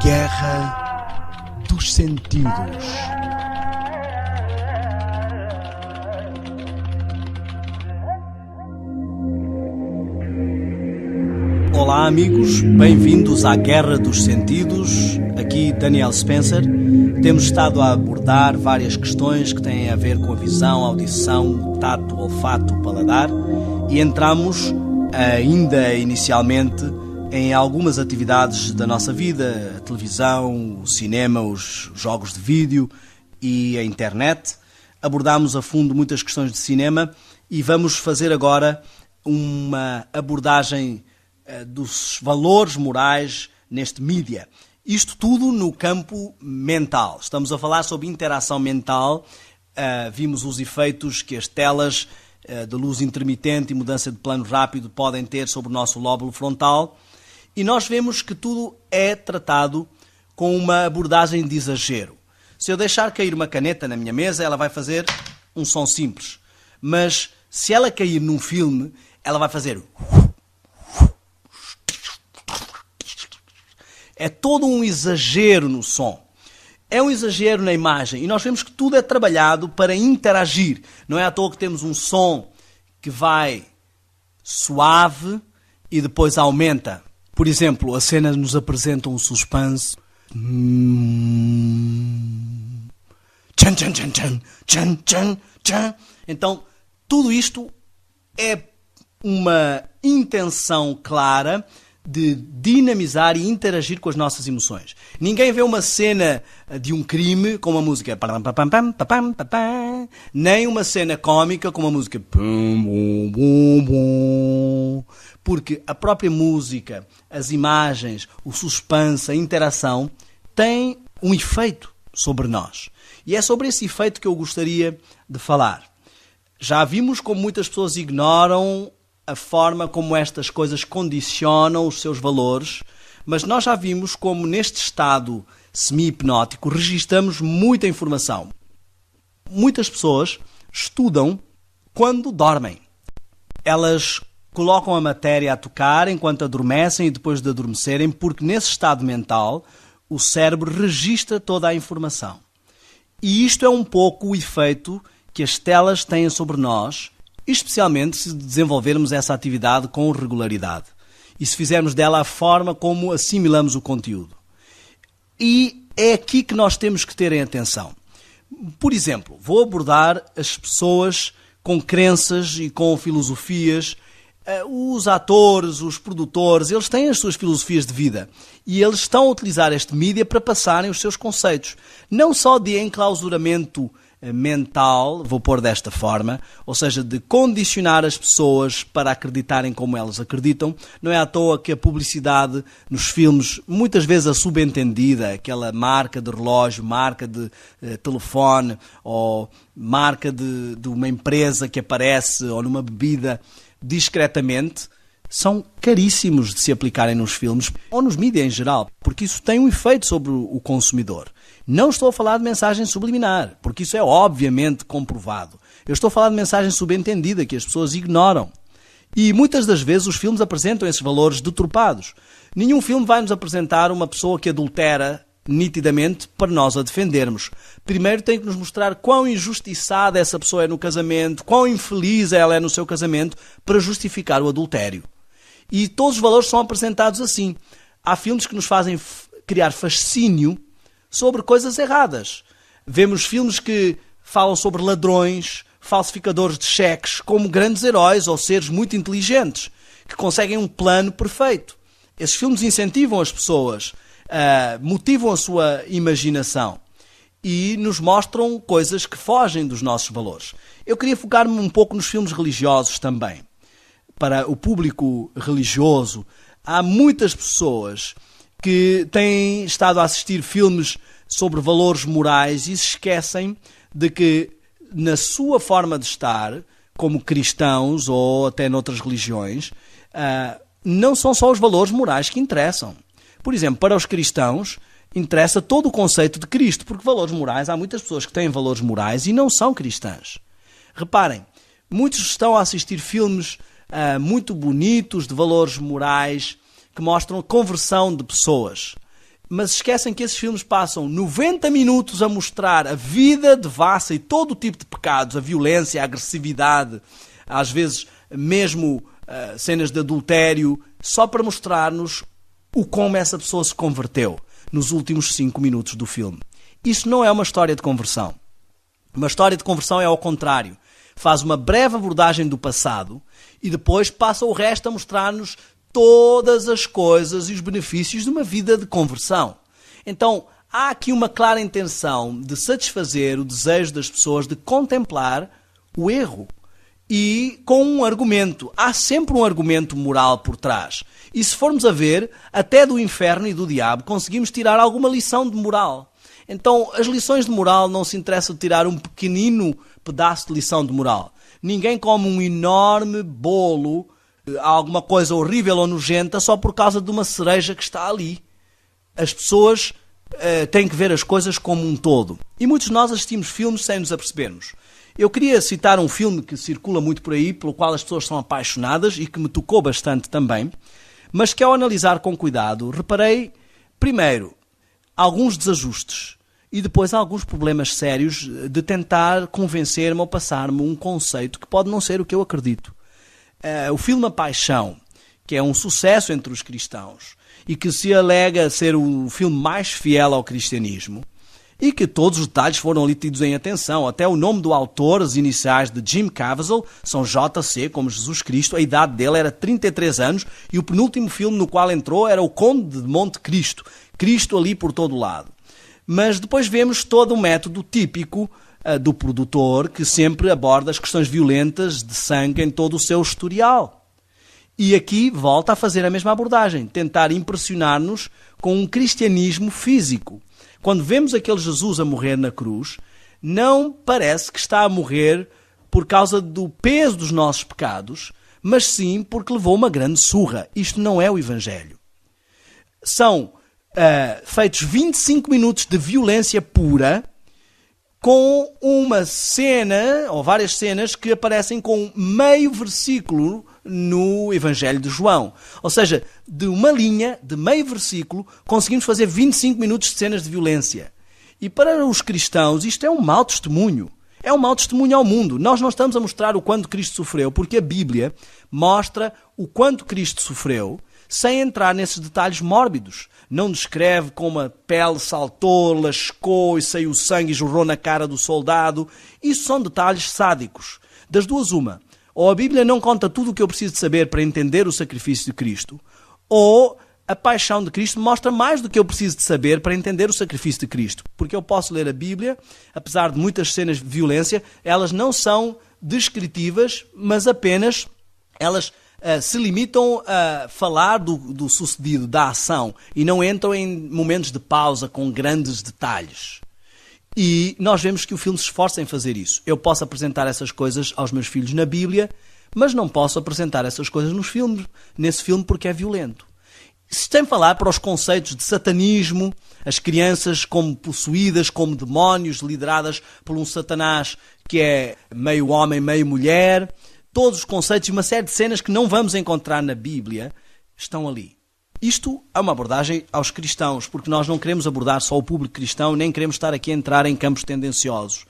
Guerra dos Sentidos. Olá amigos, bem-vindos à Guerra dos Sentidos. Aqui Daniel Spencer. Temos estado a abordar várias questões que têm a ver com a visão, audição, tato, olfato, paladar e entramos ainda inicialmente em algumas atividades da nossa vida, a televisão, o cinema, os jogos de vídeo e a internet. Abordámos a fundo muitas questões de cinema e vamos fazer agora uma abordagem dos valores morais neste mídia. Isto tudo no campo mental. Estamos a falar sobre interação mental. Vimos os efeitos que as telas de luz intermitente e mudança de plano rápido podem ter sobre o nosso lóbulo frontal. E nós vemos que tudo é tratado com uma abordagem de exagero. Se eu deixar cair uma caneta na minha mesa, ela vai fazer um som simples. Mas se ela cair num filme, ela vai fazer... É todo um exagero no som. É um exagero na imagem. E nós vemos que tudo é trabalhado para interagir. Não é à toa que temos um som que vai suave e depois aumenta. Por exemplo, a cena nos apresenta um suspense. Tchan, tchan, tchan, tchan, tchan, tchan, tchan. Então, tudo isto é uma intenção clara de dinamizar e interagir com as nossas emoções. Ninguém vê uma cena de um crime com uma música nem uma cena cómica com uma música porque a própria música, as imagens, o suspense, a interação têm um efeito sobre nós. E é sobre esse efeito que eu gostaria de falar. Já vimos como muitas pessoas ignoram a forma como estas coisas condicionam os seus valores, mas nós já vimos como neste estado semi-hipnótico registramos muita informação. Muitas pessoas estudam quando dormem. Elas colocam a matéria a tocar enquanto adormecem e depois de adormecerem, porque nesse estado mental o cérebro registra toda a informação. E isto é um pouco o efeito que as telas têm sobre nós, especialmente se desenvolvermos essa atividade com regularidade e se fizermos dela a forma como assimilamos o conteúdo. E é aqui que nós temos que ter em atenção. Por exemplo, vou abordar as pessoas com crenças e com filosofias. Os atores, os produtores, eles têm as suas filosofias de vida e eles estão a utilizar este mídia para passarem os seus conceitos. Não só de enclausuramento mental, vou pôr desta forma, ou seja, de condicionar as pessoas para acreditarem como elas acreditam. Não é à toa que a publicidade nos filmes, muitas vezes a subentendida, aquela marca de relógio, marca de telefone ou marca de uma empresa que aparece ou numa bebida discretamente, são caríssimos de se aplicarem nos filmes ou nos mídias em geral, porque isso tem um efeito sobre o consumidor. Não estou a falar de mensagem subliminar, porque isso é obviamente comprovado. Eu estou a falar de mensagem subentendida que as pessoas ignoram. E muitas das vezes os filmes apresentam esses valores deturpados. Nenhum filme vai nos apresentar uma pessoa que adultera nitidamente para nós a defendermos. Primeiro tem que nos mostrar quão injustiçada essa pessoa é no casamento, quão infeliz ela é no seu casamento, para justificar o adultério. E todos os valores são apresentados assim. Há filmes que nos fazem criar fascínio sobre coisas erradas. Vemos filmes que falam sobre ladrões, falsificadores de cheques, como grandes heróis ou seres muito inteligentes, que conseguem um plano perfeito. Esses filmes incentivam as pessoas, motivam a sua imaginação e nos mostram coisas que fogem dos nossos valores. Eu queria focar-me um pouco nos filmes religiosos também. Para o público religioso, há muitas pessoas que têm estado a assistir filmes sobre valores morais e se esquecem de que, na sua forma de estar, como cristãos ou até noutras religiões, não são só os valores morais que interessam. Por exemplo, para os cristãos, interessa todo o conceito de Cristo, porque valores morais, há muitas pessoas que têm valores morais e não são cristãs. Reparem, muitos estão a assistir filmes muito bonitos, de valores morais, que mostram a conversão de pessoas. mas esquecem que esses filmes passam 90 minutos a mostrar a vida devassa e todo o tipo de pecados, a violência, a agressividade, às vezes mesmo cenas de adultério, só para mostrar-nos como essa pessoa se converteu nos últimos 5 minutos do filme. Isso não é uma história de conversão. Uma história de conversão é ao contrário. Faz uma breve abordagem do passado e depois passa o resto a mostrar-nos todas as coisas e os benefícios de uma vida de conversão. Então, há aqui uma clara intenção de satisfazer o desejo das pessoas de contemplar o erro. E com um argumento. Há sempre um argumento moral por trás. E se formos a ver, até do inferno e do diabo conseguimos tirar alguma lição de moral. Então, as lições de moral não se interessa de tirar um pequenino pedaço de lição de moral. Ninguém come um enorme bolo, alguma coisa horrível ou nojenta, só por causa de uma cereja que está ali. As pessoas têm que ver as coisas como um todo. E muitos de nós assistimos filmes sem nos apercebermos. Eu queria citar um filme que circula muito por aí, pelo qual as pessoas são apaixonadas e que me tocou bastante também, mas que ao analisar com cuidado, reparei, primeiro, alguns desajustes e depois alguns problemas sérios de tentar convencer-me ou passar-me um conceito que pode não ser o que eu acredito. O filme A Paixão, que é um sucesso entre os cristãos e que se alega ser o filme mais fiel ao cristianismo, e que todos os detalhes foram ali tidos em atenção. Até o nome do autor, as iniciais de Jim Caviezel, são JC, como Jesus Cristo. A idade dele era 33 anos e o penúltimo filme no qual entrou era O Conde de Monte Cristo. Cristo ali por todo o lado. Mas depois vemos todo o método típico do produtor, que sempre aborda as questões violentas de sangue em todo o seu historial. E aqui volta a fazer a mesma abordagem, tentar impressionar-nos com um cristianismo físico. Quando vemos aquele Jesus a morrer na cruz, não parece que está a morrer por causa do peso dos nossos pecados, mas sim porque levou uma grande surra. Isto não é o Evangelho. São feitos 25 minutos de violência pura, com uma cena, ou várias cenas, que aparecem com meio versículo no Evangelho de João. Ou seja, de uma linha, de meio versículo, conseguimos fazer 25 minutos de cenas de violência. E para os cristãos isto é um mau testemunho. É um mau testemunho ao mundo. Nós não estamos a mostrar o quanto Cristo sofreu, porque a Bíblia mostra o quanto Cristo sofreu, sem entrar nesses detalhes mórbidos. Não descreve como a pele saltou, lascou e saiu sangue e jorrou na cara do soldado. Isso são detalhes sádicos. Das duas, uma. Ou a Bíblia não conta tudo o que eu preciso de saber para entender o sacrifício de Cristo, ou a paixão de Cristo mostra mais do que eu preciso de saber para entender o sacrifício de Cristo. Porque eu posso ler a Bíblia, apesar de muitas cenas de violência, elas não são descritivas, mas apenas elas se limitam a falar do sucedido, da ação, e não entram em momentos de pausa com grandes detalhes. E nós vemos que o filme se esforça em fazer isso. Eu posso apresentar essas coisas aos meus filhos na Bíblia, mas não posso apresentar essas coisas nesse filme porque é violento. Sem falar para os conceitos de satanismo, as crianças como possuídas, como demónios, lideradas por um Satanás que é meio homem, meio mulher. Todos os conceitos e uma série de cenas que não vamos encontrar na Bíblia estão ali. Isto é uma abordagem aos cristãos, porque nós não queremos abordar só o público cristão, nem queremos estar aqui a entrar em campos tendenciosos.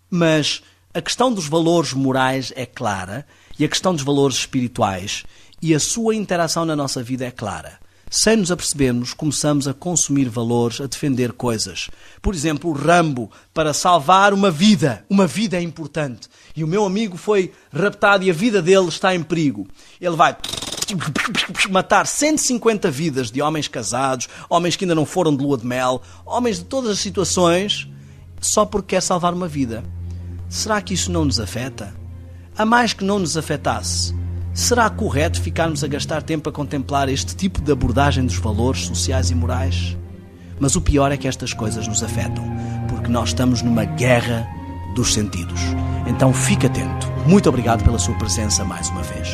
Mas a questão dos valores morais é clara, e a questão dos valores espirituais, e a sua interação na nossa vida é clara. Sem nos apercebermos, começamos a consumir valores, a defender coisas. Por exemplo, o Rambo, para salvar uma vida. Uma vida é importante. E o meu amigo foi raptado e a vida dele está em perigo. Ele vai matar 150 vidas de homens casados, homens que ainda não foram de lua de mel, homens de todas as situações, só porque quer salvar uma vida. Será que isso não nos afeta? A mais que não nos afetasse, será correto ficarmos a gastar tempo a contemplar este tipo de abordagem dos valores sociais e morais? Mas o pior é que estas coisas nos afetam, porque nós estamos numa guerra dos sentidos. Então fique atento. Muito obrigado pela sua presença mais uma vez.